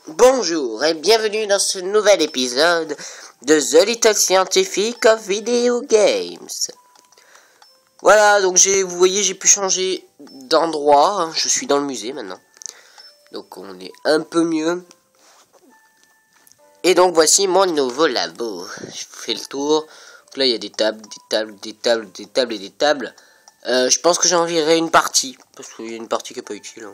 Bonjour et bienvenue dans ce nouvel épisode de The Little Scientific of Video Games. Voilà, donc vous voyez, j'ai pu changer d'endroit. Je suis dans le musée maintenant. Donc on est un peu mieux. Et donc voici mon nouveau labo. Je fais le tour. Donc là il y a des tables, et des tables. Je pense que j'enverrai une partie. Parce qu'il y a une partie qui n'est pas utile. Hein.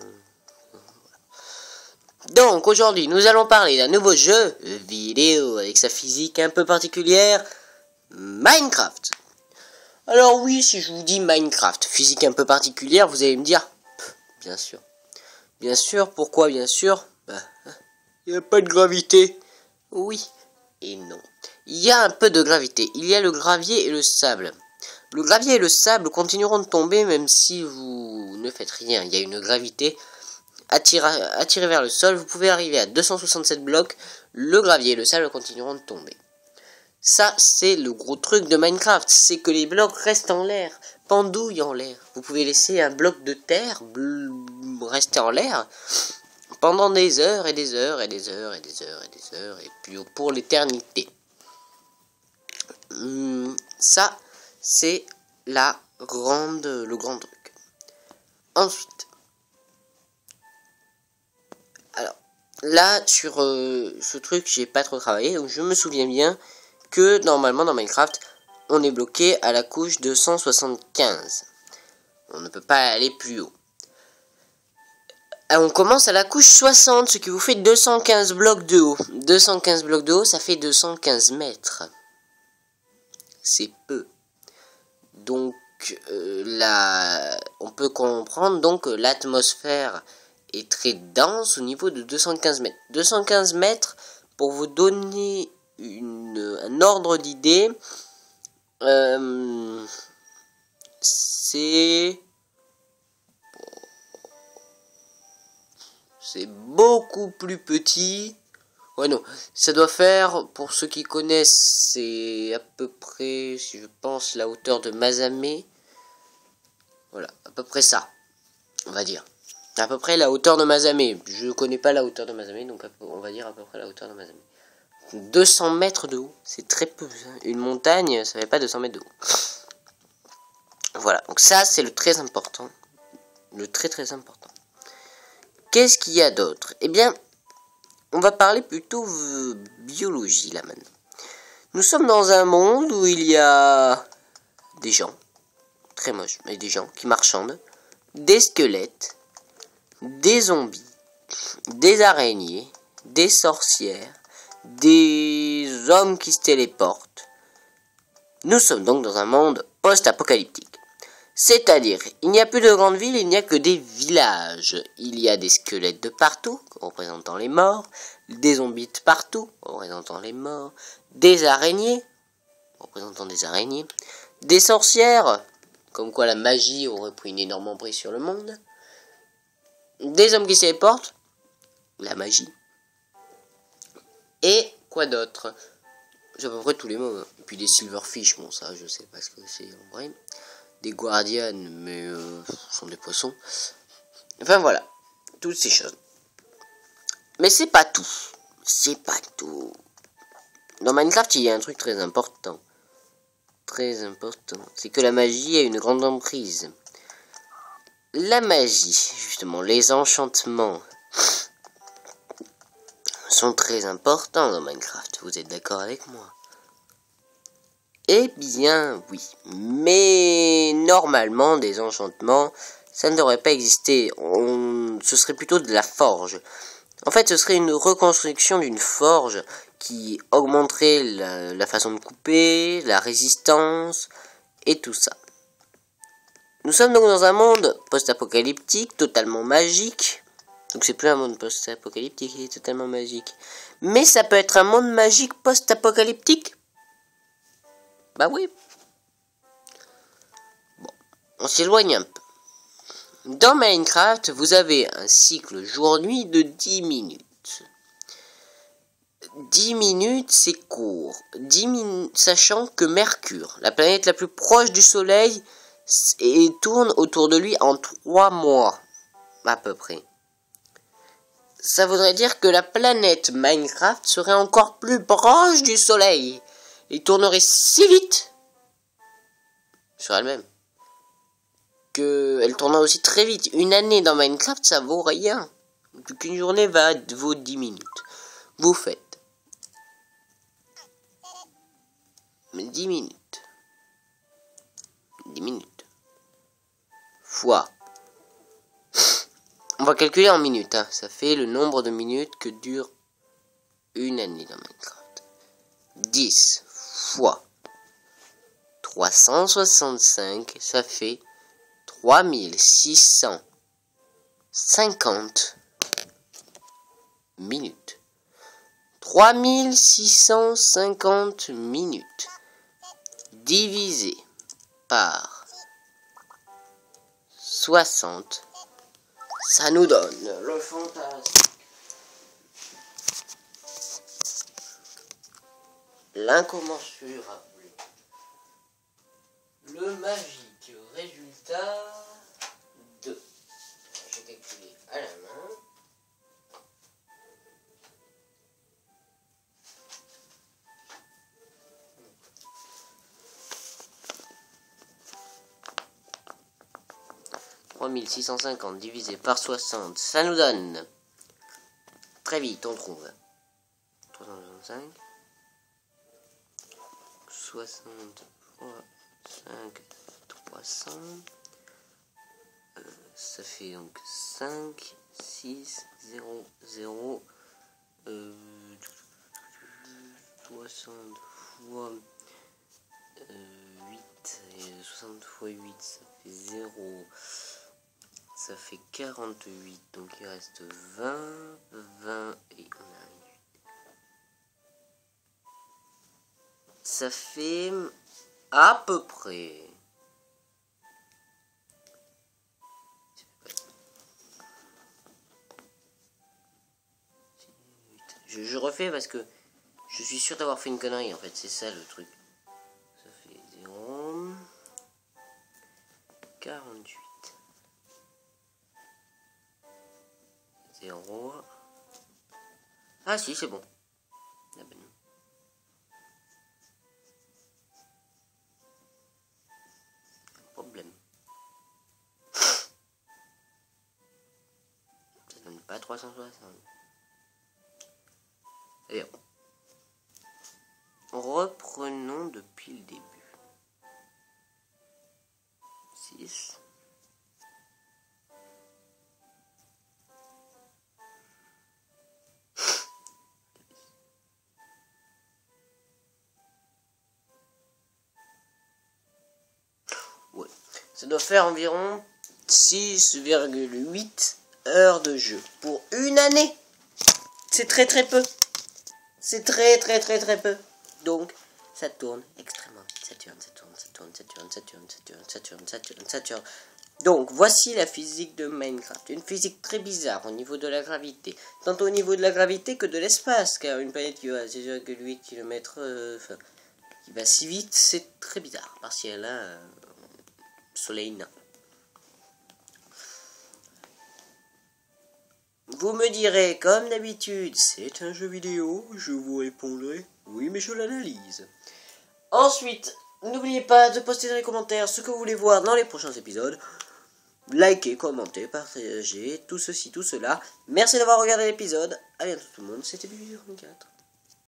Donc aujourd'hui nous allons parler d'un nouveau jeu vidéo avec sa physique un peu particulière, Minecraft. Alors oui, si je vous dis Minecraft, physique un peu particulière, vous allez me dire, bien sûr. Bien sûr, pourquoi bien sûr? Il n'y a pas de gravité. Oui et non. Il y a un peu de gravité, il y a le gravier et le sable. Le gravier et le sable continueront de tomber même si vous ne faites rien, il y a une gravité. Attiré vers le sol, vous pouvez arriver à 267 blocs, le gravier et le sable continueront de tomber. Ça, c'est le gros truc de Minecraft, c'est que les blocs restent en l'air, pendouillent en l'air. Vous pouvez laisser un bloc de terre rester en l'air pendant des heures et des heures et des heures et des heures et des heures, et puis pour l'éternité. Ça, c'est le grand truc. Ensuite, alors, là, sur ce truc, j'ai pas trop travaillé, donc je me souviens bien que, normalement, dans Minecraft, on est bloqué à la couche 275. On ne peut pas aller plus haut. On commence à la couche 60, ce qui vous fait 215 blocs de haut. 215 blocs de haut, ça fait 215 mètres. C'est peu. Donc, on peut comprendre donc que l'atmosphère est très dense au niveau de 215 mètres. 215 mètres, pour vous donner un ordre d'idée, c'est beaucoup plus petit. Ouais, non, ça doit faire, pour ceux qui connaissent, c'est à peu près, si je pense, la hauteur de Mazamet. Voilà, à peu près ça, on va dire. À peu près la hauteur de Mazamet. Je connais pas la hauteur de Mazamet, donc on va dire à peu près la hauteur de Mazamet. 200 mètres de haut, c'est très peu. Une montagne, ça fait pas 200 mètres de haut. Voilà, donc ça c'est le très important. Le très important. Qu'est-ce qu'il y a d'autre? Eh bien, on va parler plutôt biologie là maintenant. Nous sommes dans un monde où il y a des gens, très moches, mais des gens qui marchandent, des squelettes, des zombies, des araignées, des sorcières, des hommes qui se téléportent. Nous sommes donc dans un monde post-apocalyptique. C'est-à-dire, il n'y a plus de grandes villes, il n'y a que des villages. Il y a des squelettes de partout, représentant les morts, des zombies de partout, représentant les morts, des araignées, représentant des araignées, des sorcières, comme quoi la magie aurait pris une énorme emprise sur le monde, des hommes qui se téléportent, la magie, et quoi d'autre? J'ai à peu près tous les mots. Et puis des silverfish, bon ça je sais pas ce que c'est en vrai. Des guardians, mais ce sont des poissons. Enfin voilà, toutes ces choses. Mais c'est pas tout. C'est pas tout. Dans Minecraft, il y a un truc très important. Très important. C'est que la magie a une grande emprise. La magie, justement, les enchantements sont très importants dans Minecraft. Vous êtes d'accord avec moi? Eh bien, oui. Mais normalement, des enchantements, ça ne devrait pas exister. Ce serait plutôt de la forge. En fait, ce serait une reconstruction d'une forge qui augmenterait la façon de couper, la résistance et tout ça. Nous sommes donc dans un monde post-apocalyptique, totalement magique. Donc c'est plus un monde post-apocalyptique, il est totalement magique. Mais ça peut être un monde magique post-apocalyptique. Bah oui. Bon, on s'éloigne un peu. Dans Minecraft, vous avez un cycle jour-nuit de 10 minutes. 10 minutes, c'est court. 10 minutes, sachant que Mercure, la planète la plus proche du Soleil, tourne autour de lui en 3 mois, à peu près. ça voudrait dire que la planète Minecraft serait encore plus proche du soleil et tournerait si vite sur elle-même que elle tournerait aussi très vite. Une année dans Minecraft, ça vaut rien. Qu'une journée vaut 10 minutes. Vous faites 10 minutes. 10 minutes. Fois. On va calculer en minutes. Hein. Ça fait le nombre de minutes que dure une année dans Minecraft. 10 fois 365, ça fait 3650 minutes. 3650 minutes divisé par 60, ça nous donne le fantasme, l'incommensurable, le magique résultat de... Je vais calculer à la main. « 3650 divisé par 60, ça nous donne... » Très vite, on trouve. 365. 60 fois 5, 300. Ça fait donc 5, 6, 0, 0. 60 fois 8. Et 60 fois 8, ça fait 0. Ça fait 48. Donc il reste 20. 20 et on a un 8. Ça fait à peu près... Je refais parce que je suis sûr d'avoir fait une connerie en fait, c'est ça le truc. Ça fait 0, 48, 0. Ah si, c'est bon. Ah ben non. Problème. Ça donne pas 360. Et bien. Reprenons depuis le début. 6. Ouais. Ça doit faire environ 6,8 heures de jeu pour une année. C'est très très peu. C'est très très très très peu. Donc, ça tourne extrêmement vite. Ça tourne, ça tourne, ça tourne, ça tourne, ça tourne, ça tourne, ça tourne, ça tourne, ça tourne. Donc, voici la physique de Minecraft. Une physique très bizarre au niveau de la gravité. Tant au niveau de la gravité que de l'espace. Car une planète qui va à 6,8 km, qui va si vite, c'est très bizarre. Parce qu'elle a un soleil nain. Vous me direz, comme d'habitude, c'est un jeu vidéo, je vous répondrai, oui mais je l'analyse. Ensuite, n'oubliez pas de poster dans les commentaires ce que vous voulez voir dans les prochains épisodes. Likez, commentez, partagez, tout ceci, tout cela. Merci d'avoir regardé l'épisode. A bientôt tout le monde, c'était Bibi 24.